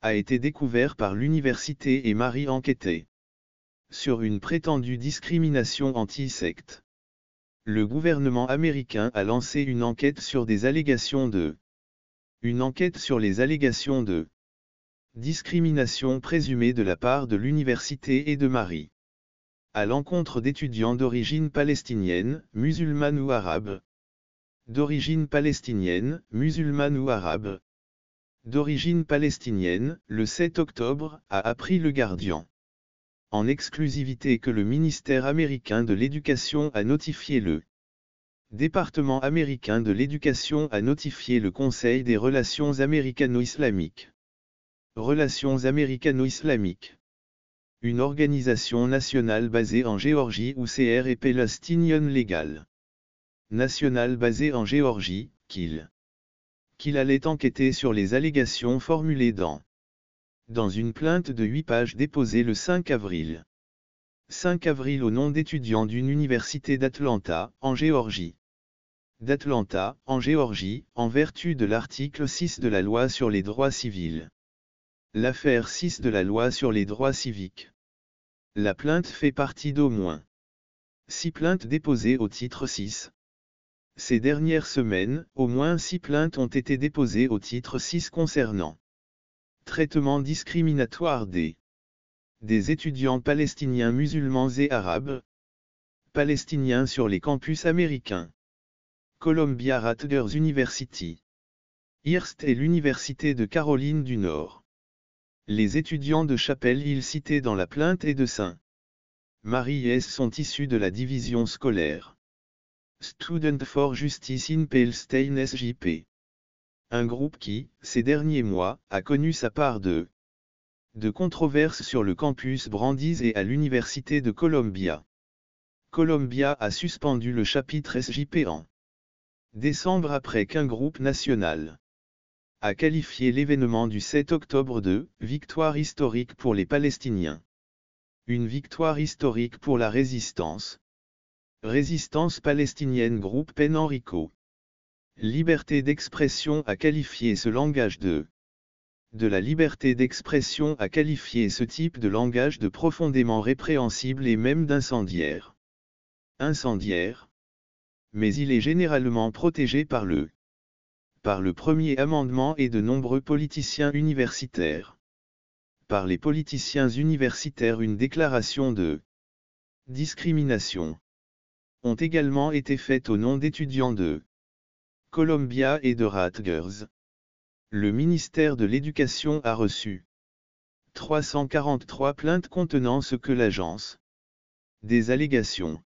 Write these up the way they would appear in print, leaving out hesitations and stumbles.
a été découvert par l'université et Marie enquêtait sur une prétendue discrimination anti-secte. Le gouvernement américain a lancé une enquête sur les allégations de discrimination présumée de la part de l'université et de Marie à l'encontre d'étudiants d'origine palestinienne, musulmane ou arabe. D'origine palestinienne, musulmane ou arabe. D'origine palestinienne, le 7 octobre, a appris Le Guardian en exclusivité que le ministère américain de l'Éducation a notifié le département américain de l'Éducation a notifié le Conseil des relations américano-islamiques. Relations américano-islamiques. Une organisation nationale basée en Géorgie ou CR et Palestinian Legal National basée en Géorgie, qu'il allait enquêter sur les allégations formulées dans une plainte de 8 pages déposée le 5 avril. 5 avril au nom d'étudiants d'une université d'Atlanta, en Géorgie. D'Atlanta, en Géorgie, en vertu de l'article 6 de la loi sur les droits civils. L'affaire 6 de la loi sur les droits civiques. La plainte fait partie d'au moins 6 plaintes déposées au titre 6. Ces dernières semaines, au moins 6 plaintes ont été déposées au titre 6 concernant traitement discriminatoire des étudiants palestiniens musulmans et arabes palestiniens sur les campus américains. Columbia Rutgers University. Hearst et l'Université de Caroline du Nord. Les étudiants de Chapel Hill cités dans la plainte et de Saint-Marie sont issus de la division scolaire Student for Justice in Palestine SJP. Un groupe qui, ces derniers mois, a connu sa part de controverses sur le campus Brandeis et à l'Université de Columbia. Columbia a suspendu le chapitre SJP en décembre après qu'un groupe national a qualifié l'événement du 7 octobre de « victoire historique pour les Palestiniens ». Une victoire historique pour la résistance. Résistance palestinienne groupe Pen Enrico. Liberté d'expression a qualifié ce langage de la liberté d'expression a qualifié ce type de langage de profondément répréhensible et même d'incendiaire. Incendiaire. Mais il est généralement protégé par le premier amendement et de nombreux politiciens universitaires. Par les politiciens universitaires une déclaration de discrimination ont également été faites au nom d'étudiants de Columbia et de Rutgers. Le ministère de l'Éducation a reçu 343 plaintes contenant ce que l'agence des allégations.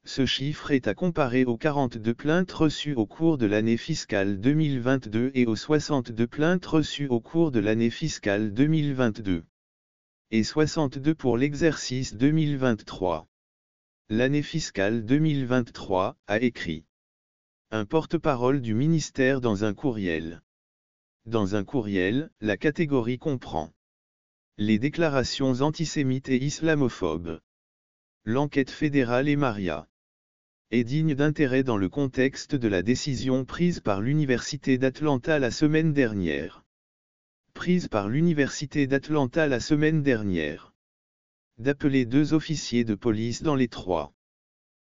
Ce chiffre est à comparer aux 42 plaintes reçues au cours de l'année fiscale 2022 et aux 62 plaintes reçues au cours de l'année fiscale 2022. Et 62 pour l'exercice 2023. L'année fiscale 2023, a écrit un porte-parole du ministère dans un courriel. Dans un courriel, la catégorie comprend les déclarations antisémites et islamophobes. L'enquête fédérale et Maria est digne d'intérêt dans le contexte de la décision prise par l'Université d'Atlanta la semaine dernière. D'appeler 2 officiers de police dans les 3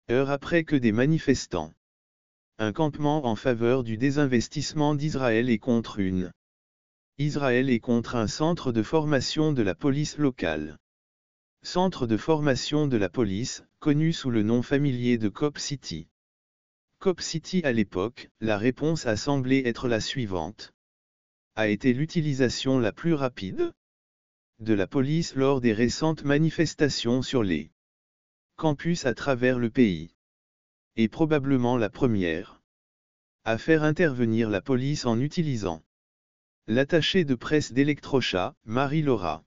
heures après que des manifestants. Un campement en faveur du désinvestissement d'Israël et contre un centre de formation de la police locale. Centre de formation de la police, connu sous le nom familier de Cop City. Cop City à l'époque, la réponse a semblé être la suivante. A été l'utilisation la plus rapide de la police lors des récentes manifestations sur les campus à travers le pays. Et probablement la première à faire intervenir la police en utilisant l'attachée de presse d'Electrochat, Marie-Laura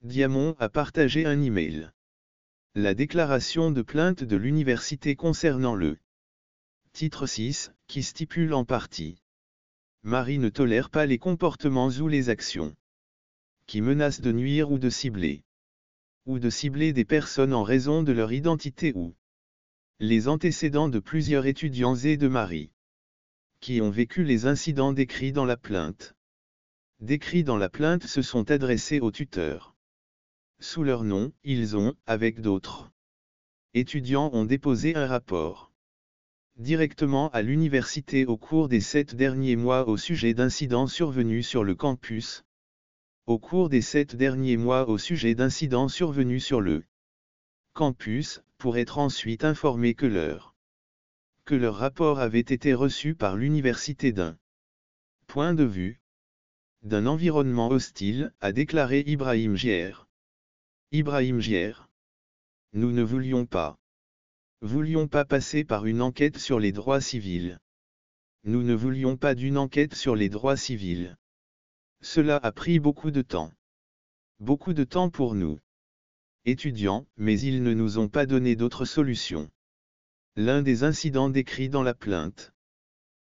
Diamond a partagé un email. La déclaration de plainte de l'université concernant le titre 6, qui stipule en partie. Marie ne tolère pas les comportements ou les actions qui menacent de nuire ou de cibler des personnes en raison de leur identité ou les antécédents de plusieurs étudiants et de Marie qui ont vécu les incidents décrits dans la plainte. décrits dans la plainte se sont adressés aux tuteurs. Sous leur nom, ils ont, avec d'autres étudiants, ont déposé un rapport directement à l'université au cours des 7 derniers mois au sujet d'incidents survenus sur le campus. Au cours des 7 derniers mois au sujet d'incidents survenus sur le campus, pour être ensuite informés que leur rapport avait été reçu par l'université d'un point de vue d'un environnement hostile, a déclaré Ibrahim Gier. Ibrahim Gier. Nous ne voulions pas passer par une enquête sur les droits civils. Nous ne voulions pas d'une enquête sur les droits civils. Cela a pris beaucoup de temps. Beaucoup de temps pour nous, étudiants, mais ils ne nous ont pas donné d'autre solution. L'un des incidents décrits dans la plainte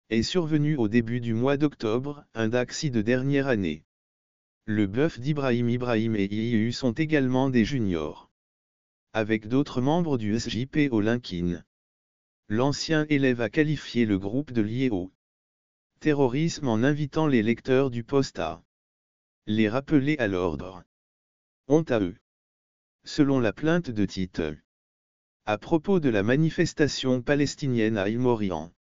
est survenu au début du mois d'octobre, un taxi de dernière année. Le bœuf d'Ibrahim et IIU sont également des juniors. Avec d'autres membres du SJP au Lincoln. L'ancien élève a qualifié le groupe de lié au terrorisme en invitant les lecteurs du Post à les rappeler à l'ordre. Honte à eux. Selon la plainte de Tite. À propos de la manifestation palestinienne à Il-Morian.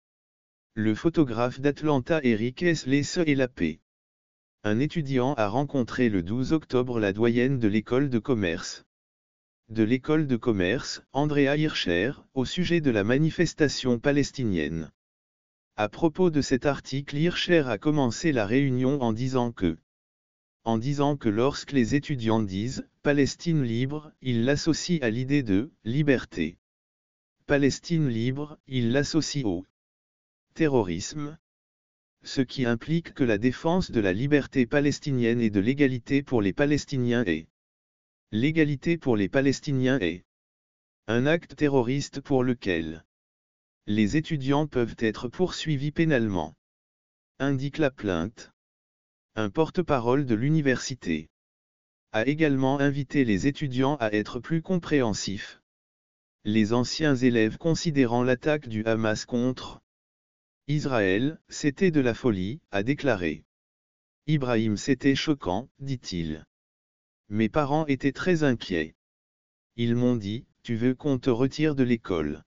Le photographe d'Atlanta Eric S. Lesse et la paix. Un étudiant a rencontré le 12 octobre la doyenne de l'école de commerce. Andrea Hirscher, au sujet de la manifestation palestinienne. À propos de cet article, Hirscher a commencé la réunion en disant que lorsque les étudiants disent « Palestine libre », ils l'associent à l'idée de « liberté ». Palestine libre, ils l'associent au terrorisme. Ce qui implique que la défense de la liberté palestinienne et de l'égalité pour les Palestiniens est un acte terroriste pour lequel les étudiants peuvent être poursuivis pénalement, indique la plainte. Un porte-parole de l'université a également invité les étudiants à être plus compréhensifs. Les anciens élèves considérant l'attaque du Hamas contre Israël, c'était de la folie, a déclaré Ibrahim. C'était choquant, dit-il. Mes parents étaient très inquiets. Ils m'ont dit, tu veux qu'on te retire de l'école.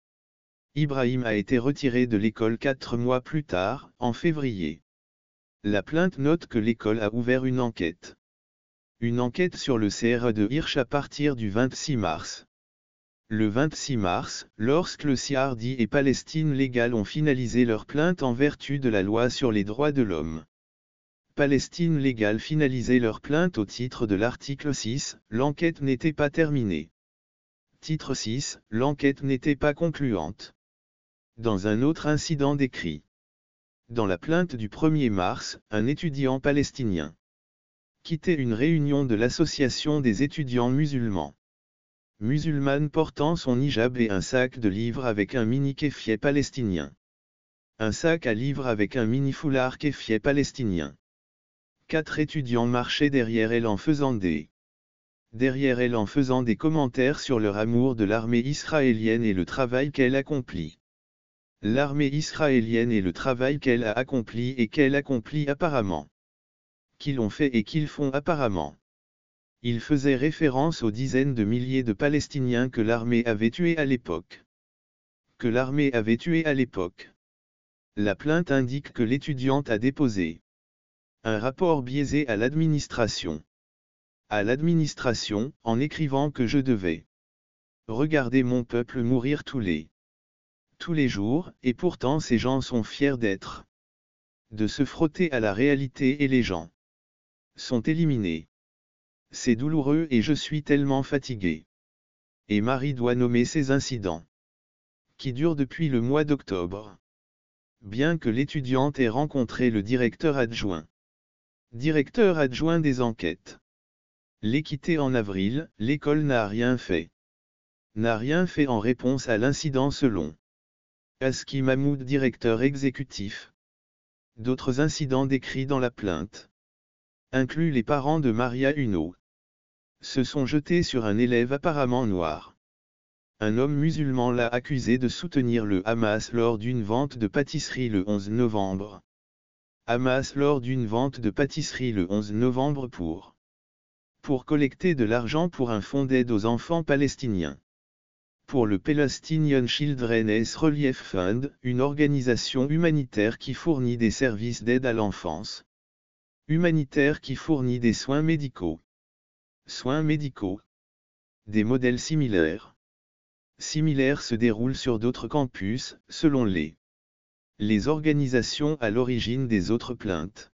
Ibrahim a été retiré de l'école 4 mois plus tard, en février. La plainte note que l'école a ouvert une enquête. Une enquête sur le CRE de Hirsch à partir du 26 mars. Le 26 mars, lorsque le CRD et Palestine Légale ont finalisé leur plainte en vertu de la loi sur les droits de l'homme. Palestine Légale finalisait leur plainte au titre de l'article 6, l'enquête n'était pas terminée. Titre 6, l'enquête n'était pas concluante. Dans un autre incident décrit dans la plainte du 1er mars, un étudiant palestinien quittait une réunion de l'association des étudiants musulmanes portant son hijab et un sac de livres avec un mini kéfier palestinien. Un sac à livres avec un mini foulard kéfier palestinien. 4 étudiants marchaient derrière elle en faisant des commentaires sur leur amour de l'armée israélienne et le travail qu'elle accomplit. L'armée israélienne et le travail qu'elle a accompli et qu'elle accomplit apparemment. Qu'ils ont fait et qu'ils font apparemment. Il faisait référence aux dizaines de milliers de Palestiniens que l'armée avait tués à l'époque. La plainte indique que l'étudiante a déposé un rapport biaisé à l'administration. En écrivant que je devais regarder mon peuple mourir tous les jours, et pourtant ces gens sont fiers de se frotter à la réalité et les gens sont éliminés. C'est douloureux et je suis tellement fatigué. Et Marie doit nommer ces incidents qui durent depuis le mois d'octobre. Bien que l'étudiante ait rencontré le directeur adjoint des enquêtes. L'équité en avril, l'école n'a rien fait en réponse à l'incident selon Aski Mahmoud, directeur exécutif. D'autres incidents décrits dans la plainte incluent les parents de Maria Uno. Se sont jetés sur un élève apparemment noir. Un homme musulman l'a accusé de soutenir le Hamas lors d'une vente de pâtisserie le 11 novembre. Hamas lors d'une vente de pâtisserie le 11 novembre pour collecter de l'argent pour un fonds d'aide aux enfants palestiniens. Pour le Palestinian Children's Relief Fund, une organisation humanitaire qui fournit des services d'aide à l'enfance. Humanitaire qui fournit des soins médicaux. Soins médicaux. Des modèles similaires. Similaires se déroulent sur d'autres campus, selon les organisations à l'origine des autres plaintes.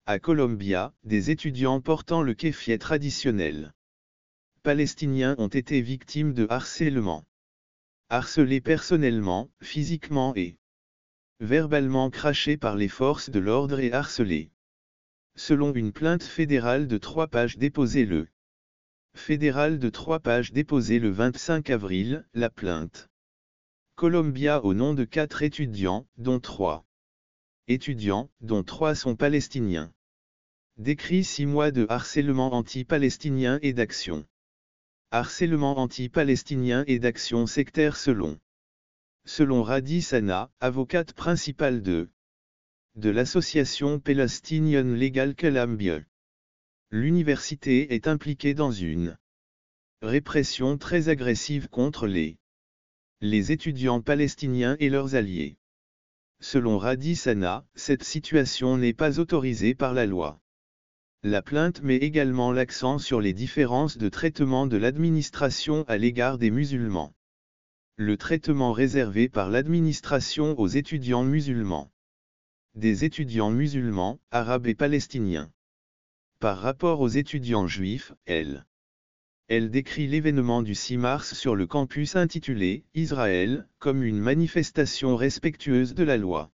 À Columbia, des étudiants portant le kéfieh traditionnel palestiniens ont été victimes de harcèlement. Harcelés personnellement, physiquement et verbalement crachés par les forces de l'ordre et harcelés. Selon une plainte fédérale de 3 pages déposée le 25 avril, la plainte Columbia au nom de 4 étudiants, dont 3 sont palestiniens. Décrit 6 mois de harcèlement anti-palestinien et d'action. Harcèlement anti-palestinien et d'action sectaire selon Radi Sana, avocate principale de l'association Palestinian Legal Columbia. L'université est impliquée dans une répression très agressive contre les étudiants palestiniens et leurs alliés. Selon Radi Sana, cette situation n'est pas autorisée par la loi. La plainte met également l'accent sur les différences de traitement de l'administration à l'égard des musulmans. Le traitement réservé par l'administration aux étudiants musulmans. Des étudiants musulmans, arabes et palestiniens. Par rapport aux étudiants juifs, elle décrit l'événement du 6 mars sur le campus intitulé « Israël » comme une manifestation respectueuse de la loi.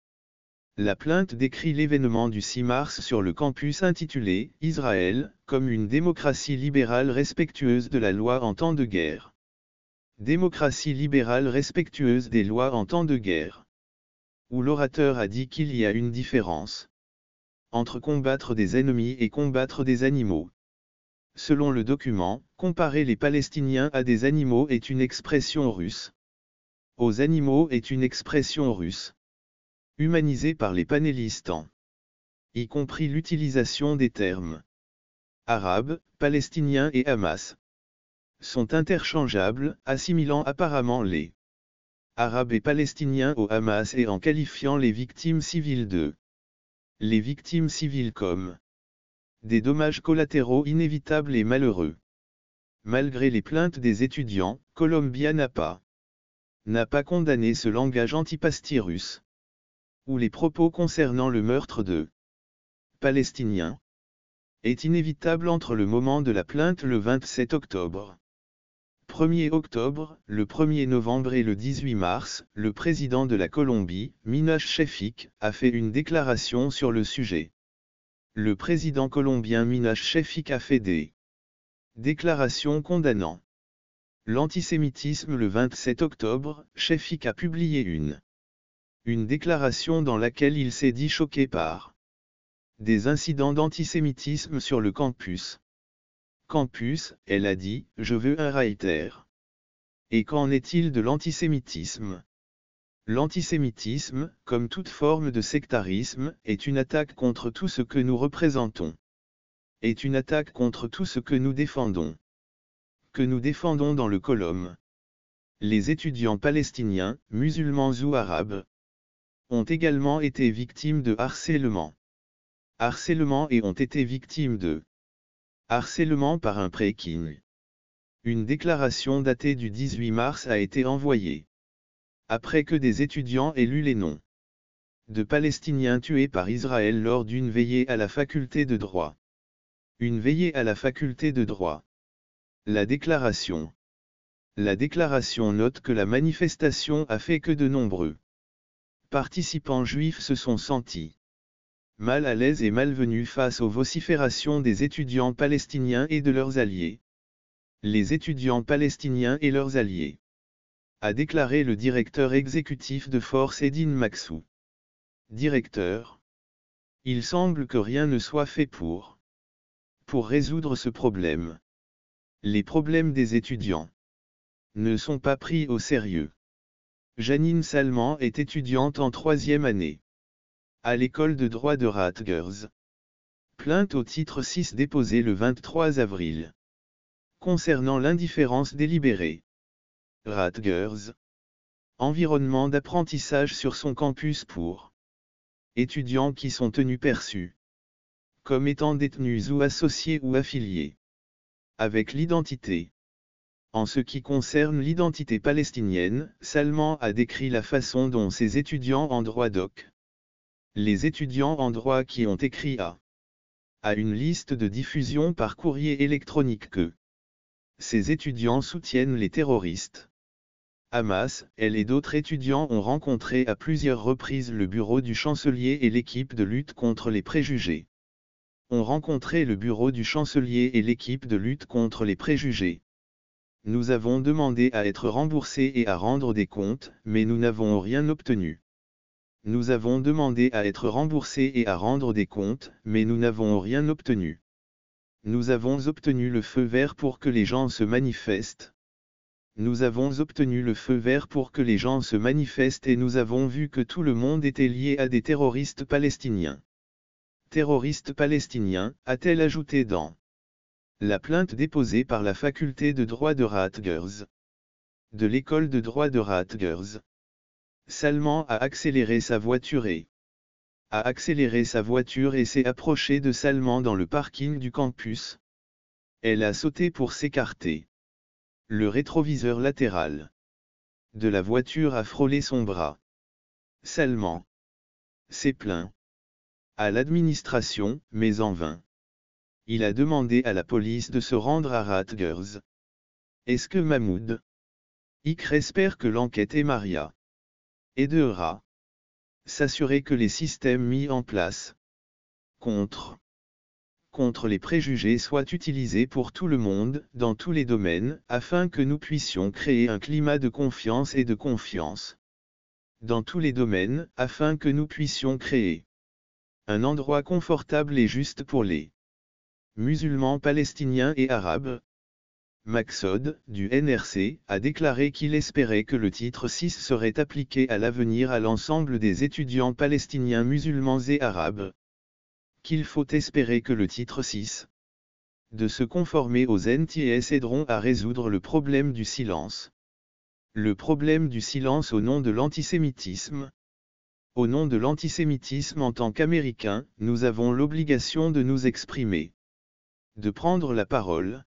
La plainte décrit l'événement du 6 mars sur le campus intitulé « Israël » comme une démocratie libérale respectueuse de la loi en temps de guerre. Démocratie libérale respectueuse des lois en temps de guerre. Où l'orateur a dit qu'il y a une différence entre combattre des ennemis et combattre des animaux. Selon le document, comparer les Palestiniens à des animaux est une expression russe. Aux animaux est une expression russe. Humanisée par les panélistes y compris l'utilisation des termes arabes, palestiniens et Hamas, sont interchangeables, assimilant apparemment les arabes et palestiniens au Hamas et en qualifiant les victimes civiles comme des dommages collatéraux inévitables et malheureux. Malgré les plaintes des étudiants, Columbia n'a pas condamné ce langage antipasti russe, où les propos concernant le meurtre de Palestiniens est inévitable entre le moment de la plainte le 27 octobre. 1er octobre, le 1er novembre et le 18 mars, le président de la Colombie, Minash Shefik, a fait une déclaration sur le sujet. Le président colombien Minash Shefik a fait des déclarations condamnant l'antisémitisme le 27 octobre. Shefik a publié une déclaration dans laquelle il s'est dit choqué par des incidents d'antisémitisme sur le campus. Elle a dit, je veux un Reiter. Et qu'en est-il de l'antisémitisme? L'antisémitisme, comme toute forme de sectarisme, est une attaque contre tout ce que nous représentons. Est une attaque contre tout ce que nous défendons. Que nous défendons dans le colom. Les étudiants palestiniens, musulmans ou arabes, ont également été victimes de harcèlement. Et ont été victimes de harcèlement par un Peking. Une déclaration datée du 18 mars a été envoyée. Après que des étudiants aient lu les noms de Palestiniens tués par Israël lors d'une veillée à la faculté de droit. Une veillée à la faculté de droit. La déclaration note que la manifestation a fait que de nombreux participants juifs se sont sentis mal à l'aise et malvenus face aux vociférations des étudiants palestiniens et de leurs alliés. Les étudiants palestiniens et leurs alliés, a déclaré le directeur exécutif de Force Edin Maxou. Directeur. Il semble que rien ne soit fait pour résoudre ce problème. Les problèmes des étudiants ne sont pas pris au sérieux. Janine Salman est étudiante en 3e année. À l'école de droit de Rutgers. Plainte au titre 6 déposée le 23 avril. Concernant l'indifférence délibérée. Rutgers. Environnement d'apprentissage sur son campus pour étudiants qui sont tenus perçus comme étant détenus ou associés ou affiliés avec l'identité. En ce qui concerne l'identité palestinienne, Salman a décrit la façon dont ces étudiants en droit les étudiants en droit qui ont écrit à une liste de diffusion par courrier électronique que ces étudiants soutiennent les terroristes. Hamas, elle et d'autres étudiants ont rencontré à plusieurs reprises le bureau du chancelier et l'équipe de lutte contre les préjugés. Ont rencontré le bureau du chancelier et l'équipe de lutte contre les préjugés. Nous avons demandé à être remboursés et à rendre des comptes, mais nous n'avons rien obtenu. Nous avons demandé à être remboursés et à rendre des comptes, mais nous n'avons rien obtenu. Nous avons obtenu le feu vert pour que les gens se manifestent. Nous avons obtenu le feu vert pour que les gens se manifestent et nous avons vu que tout le monde était lié à des terroristes palestiniens. Terroristes palestiniens, a-t-elle ajouté dans la plainte déposée par la faculté de droit de Rutgers. De l'école de droit de Rutgers. Salman a accéléré sa voiture et s'est approchée de Salman dans le parking du campus. Elle a sauté pour s'écarter. Le rétroviseur latéral de la voiture a frôlé son bras. Salman s'est plaint à l'administration, mais en vain. Il a demandé à la police de se rendre à Rutgers. Est-ce que Mahmoud Ikr espère que l'enquête et Maria aidera s'assurer que les systèmes mis en place contre les préjugés soient utilisés pour tout le monde, dans tous les domaines, afin que nous puissions créer un climat de confiance et de confiance. Dans tous les domaines, afin que nous puissions créer un endroit confortable et juste pour les musulmans palestiniens et arabes. Maqsoud, du NRC, a déclaré qu'il espérait que le titre 6 serait appliqué à l'avenir à l'ensemble des étudiants palestiniens musulmans et arabes. Qu'il faut espérer que le titre 6 de se conformer aux NTS aideront à résoudre le problème du silence. Le problème du silence au nom de l'antisémitisme. Au nom de l'antisémitisme en tant qu'Américains, nous avons l'obligation de nous exprimer. De prendre la parole,